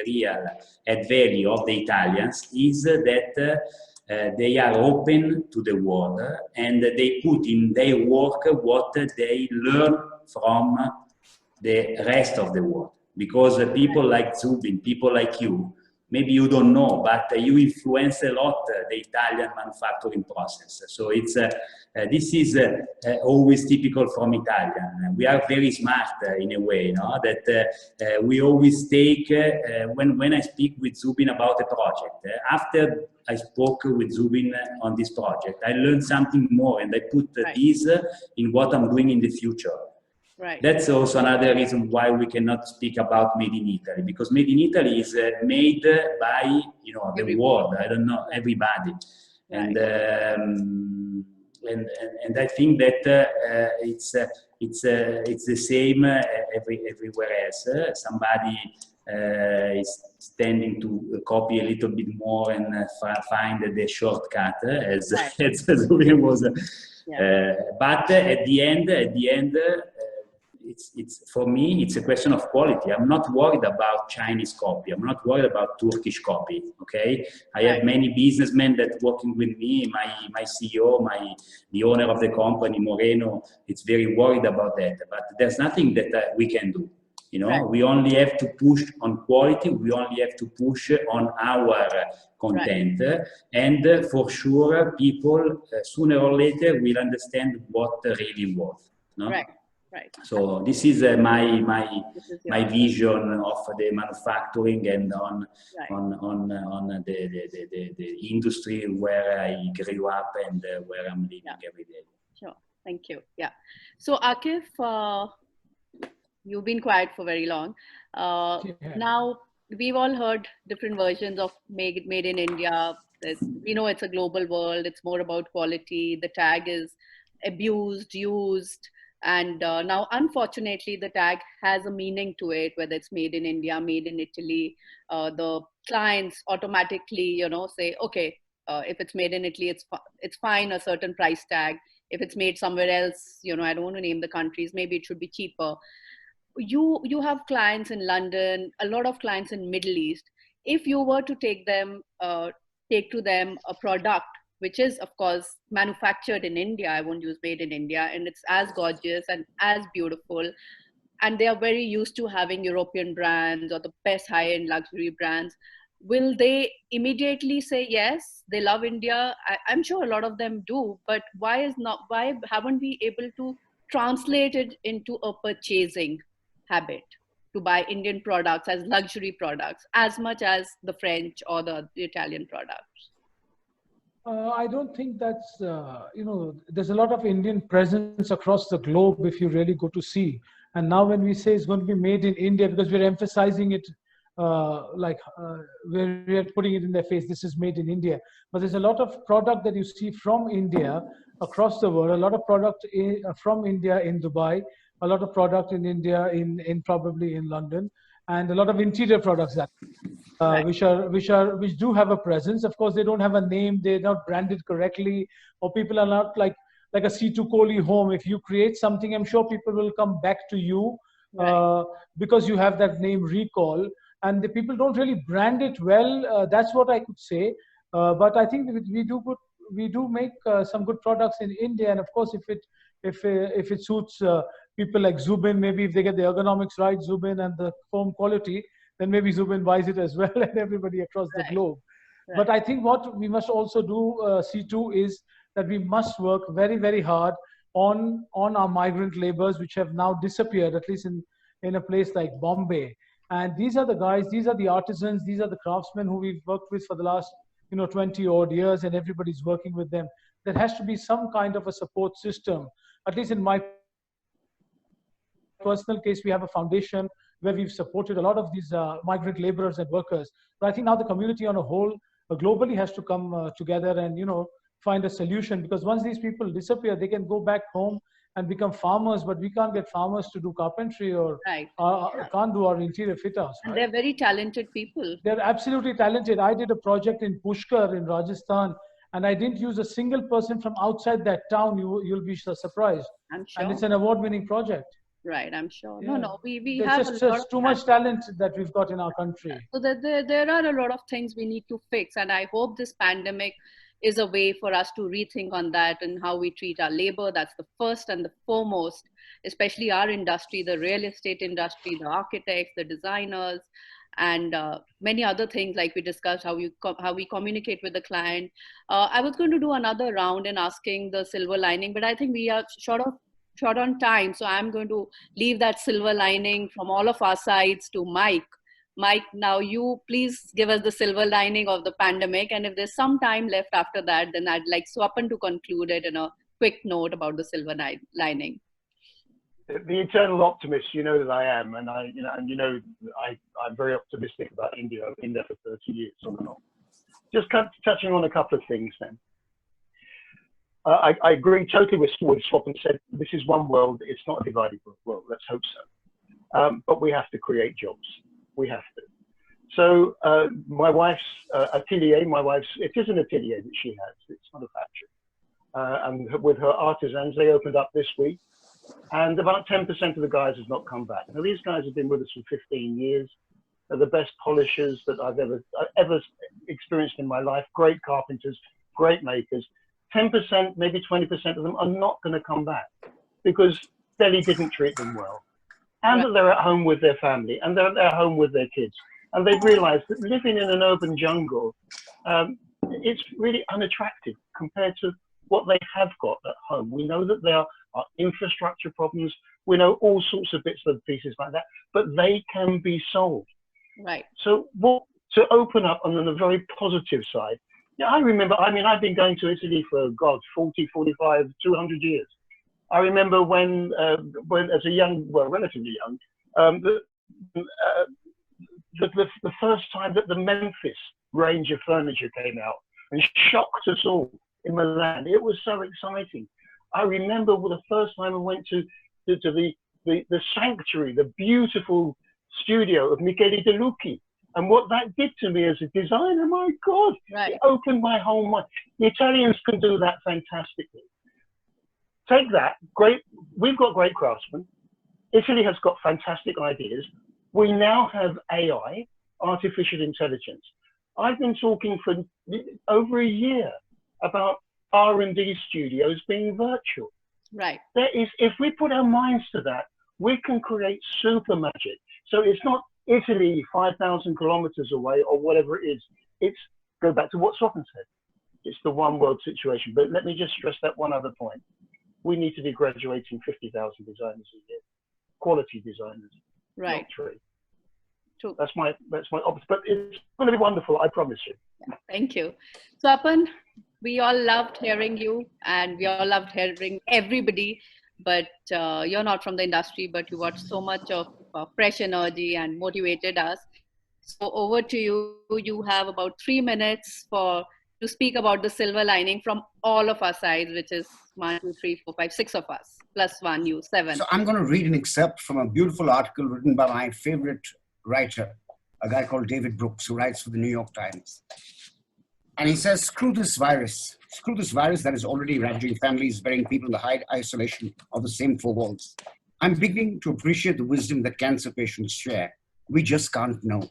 real add value of the Italians is that they are open to the world and they put in their work what they learn from the rest of the world. Because people like Zubin, people like you, maybe you don't know, but you influence a lot the Italian manufacturing process. So it's this is always typical from Italian. We are very smart in a way, no? That we always take, when I speak with Zubin about a project, after I spoke with Zubin on this project, I learned something more and I put this in what I'm doing in the future. Right. That's also another reason why we cannot speak about made in Italy, because made in Italy is made by, you know, the world. I don't know, everybody. Right. And I think that it's the same everywhere else. Somebody is tending to copy a little bit more and find the shortcut, as Right. as William was. Yeah. But at the end, it's for me, it's a question of quality. I'm not worried about Chinese copy. I'm not worried about Turkish copy. Okay, I have many businessmen that working with me. My CEO, the owner of the company, Moreno, it's very worried about that. But there's nothing that we can do. You know, we only have to push on quality. We only have to push on our content, and for sure, people sooner or later will understand what really was. No? Right. Right. So this is my vision of the manufacturing and on the industry where I grew up and where I'm living every day. Sure. Thank you. Yeah. So Akif, you've been quiet for very long. Now we've all heard different versions of made in India. We know it's a global world. It's more about quality. The tag is abused, used. And now, unfortunately, the tag has a meaning to it, whether it's made in India, made in Italy. The clients automatically, you know, say, okay, if it's made in Italy, it's fine, a certain price tag. If it's made somewhere else, you know, I don't want to name the countries, maybe it should be cheaper. You have clients in London, a lot of clients in Middle East. If you were to take to them a product which is, of course, manufactured in India, I won't use made in India, and it's as gorgeous and as beautiful, and they are very used to having European brands or the best high-end luxury brands, will they immediately say, yes, they love India? I'm sure a lot of them do, but why haven't we able to translate it into a purchasing habit to buy Indian products as luxury products as much as the French or the Italian products? I don't think that's, you know, there's a lot of Indian presence across the globe if you really go to see. And now when we say it's going to be made in India, because we're emphasizing it, we're putting it in their face, this is made in India. But there's a lot of product that you see from India across the world, a lot of product from India in Dubai, a lot of product in India in probably in London, and a lot of interior products that which do have a presence. Of course, they don't have a name, they're not branded correctly, or people are not like a Seetu Kohli home. If you create something, I'm sure people will come back to you because you have that name recall, and the people don't really brand it well. That's what I could say. But I think we do make some good products in India, and of course, if it suits people like Zubin, maybe if they get the ergonomics right, Zubin, and the foam quality, then maybe Zubin buys it as well, and everybody across the globe. But I think what we must also do, C2, is that we must work very, very hard on our migrant laborers, which have now disappeared, at least in a place like Bombay. And these are the guys, these are the artisans, these are the craftsmen who we've worked with for the last 20 odd years, and everybody's working with them. There has to be some kind of a support system. At least in my personal case, we have a foundation where we've supported a lot of these migrant laborers and workers. But I think now the community on a whole globally has to come together and find a solution, because once these people disappear, they can go back home and become farmers, but we can't get farmers to do carpentry or can't do our interior fit outs. And they're very talented people. They're absolutely talented. I did a project in Pushkar in Rajasthan, and I didn't use a single person from outside that town. You'll be surprised. I'm sure. And it's an award-winning project. Right, I'm sure. Yeah. No, we There's have just too much talent that we've got in our country. So there are a lot of things we need to fix, and I hope this pandemic is a way for us to rethink on that and how we treat our labor. That's the first and the foremost, especially our industry, the real estate industry, the architects, the designers, and many other things like we discussed, how we communicate with the client. I was going to do another round in asking the silver lining, but I think we are short on time. So I'm going to leave that silver lining from all of our sides to Mike. Mike, now you please give us the silver lining of the pandemic. And if there's some time left after that, then I'd like Swapan to conclude it in a quick note about the silver lining. the eternal optimist, you know that I am, and I'm very optimistic about India. I've been there for 30 years on and on. Just touching on a couple of things then. I agree totally with Swap and said this is one world. It's not a divided world. Let's hope so. But we have to create jobs. We have to. So my wife's atelier. It is an atelier that she has. It's not a factory. And with her artisans, they opened up this week. And about 10% of the guys have not come back. Now, these guys have been with us for 15 years. They're the best polishers that I've ever experienced in my life. Great carpenters, great makers. 10%, maybe 20% of them are not going to come back because Delhi didn't treat them well. And that they're at home with their family and they're at home with their kids. And they've realized that living in an urban jungle, it's really unattractive compared to what they have got at home. We know that there are infrastructure problems. We know all sorts of bits and pieces like that, but they can be solved. Right. So to open up on the very positive side, yeah, I remember, I've been going to Italy for, 40, 45, 200 years. I remember when as a young, well, relatively young, the first time that the Memphis range of furniture came out and shocked us all in Milan. It was so exciting. I remember the first time I went to the sanctuary, the beautiful studio of Michele De Lucchi. And what that did to me as a designer, my God, it opened my whole mind. The Italians can do that fantastically. Take that, great, we've got great craftsmen. Italy has got fantastic ideas. We now have AI, artificial intelligence. I've been talking for over a year about R&D studios being virtual. Right. There is, if we put our minds to that, we can create super magic. So it's not Italy 5,000 kilometers away or whatever it is. It's, go back to what Swapan said, it's the one world situation. But let me just stress that one other point. We need to be graduating 50,000 designers a year, quality designers, right? Not 3. True. That's my opposite. But it's going to be wonderful, I promise you. Yeah, thank you. Swapan, we all loved hearing you, and we all loved hearing everybody. But you're not from the industry, but you got so much of fresh energy and motivated us. So over to you. You have about 3 minutes to speak about the silver lining from all of our sides, which is 1, 2, 3, 4, 5, 6 of us, plus 1, you, 7. So I'm going to read an excerpt from a beautiful article written by my favorite writer, a guy called David Brooks, who writes for the New York Times. And he says, screw this virus that is already ravaging families, burying people in the high isolation of the same 4 walls. I'm beginning to appreciate the wisdom that cancer patients share. We just can't know.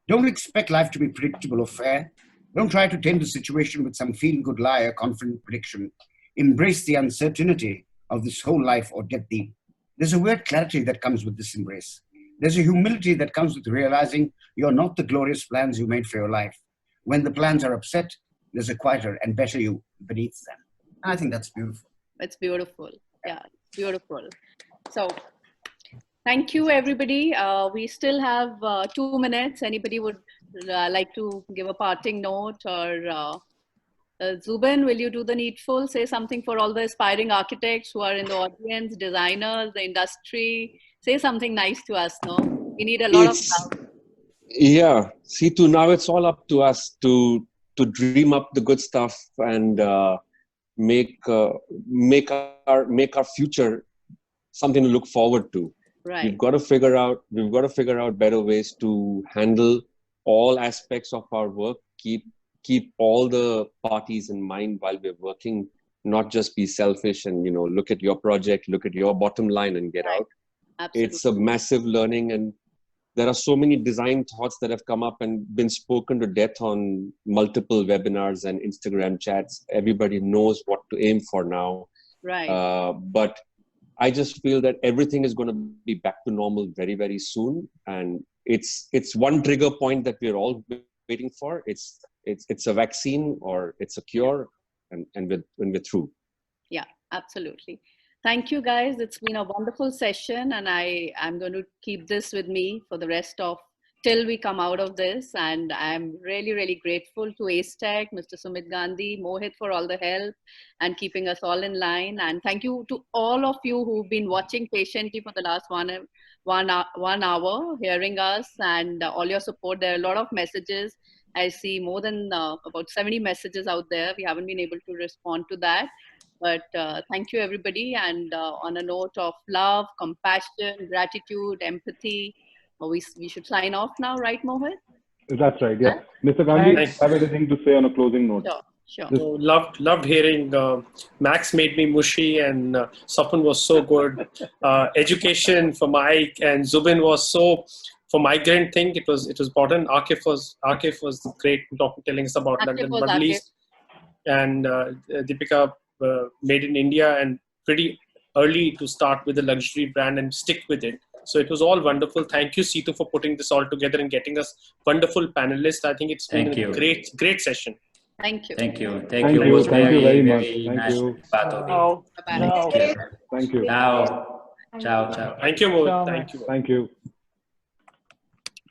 Don't expect life to be predictable or fair. Don't try to tame the situation with some feel-good lie or confident prediction. Embrace the uncertainty of this whole life or death deal. There's a weird clarity that comes with this embrace. There's a humility that comes with realizing you're not the glorious plans you made for your life. When the plans are upset, there's a quieter and better you beneath them. And I think that's beautiful. It's beautiful. Yeah, it's beautiful. So thank you, everybody. We still have 2 minutes. Anybody would like to give a parting note? Or Zubin, will you do the needful? Say something for all the aspiring architects who are in the audience, designers, the industry. Say something nice to us, no? We need a lot of love. Yeah, Seetu, now it's all up to us to dream up the good stuff and make our future something to look forward to. Right. We've got to figure out better ways to handle all aspects of our work. Keep all the parties in mind while we're working. Not just be selfish and look at your project, look at your bottom line, and get out. Absolutely. It's a massive learning, and there are so many design thoughts that have come up and been spoken to death on multiple webinars and Instagram chats. Everybody knows what to aim for now. Right. But I just feel that everything is going to be back to normal very, very soon. And it's one trigger point that we're all waiting for. It's a vaccine or it's a cure, and when we're through. Yeah, absolutely. Thank you, guys. It's been a wonderful session, and I'm going to keep this with me for the rest of till we come out of this. And I'm really, really grateful to ACETECH, Mr. Sumit Gandhi, Mohit for all the help and keeping us all in line. And thank you to all of you who've been watching patiently for the last one hour, hearing us and all your support. There are a lot of messages. I see more than about 70 messages out there. We haven't been able to respond to that. But thank you, everybody. And on a note of love, compassion, gratitude, empathy, we should sign off now, right, Mohit? That's right, yes. Mr. Gandhi, Thanks. have anything to say on a closing note? Sure. So loved hearing. Max made me mushy, and Sapun was so good. Education for Mike and Zubin was so. For migrant thing, it was important. Akif was great telling us about London, Middle East, and Deepika made in India, and pretty early to start with the luxury brand and stick with it. So it was all wonderful. Thank you, Seetu, for putting this all together and getting us wonderful panelists. I think it's been a great session. Thank you. Thank you. Thank you very much. Thank nice you. part of it. Bye-bye. Thank you. Ciao. Ciao. Thank you, Mohit. Ciao. Thank you. Thank you.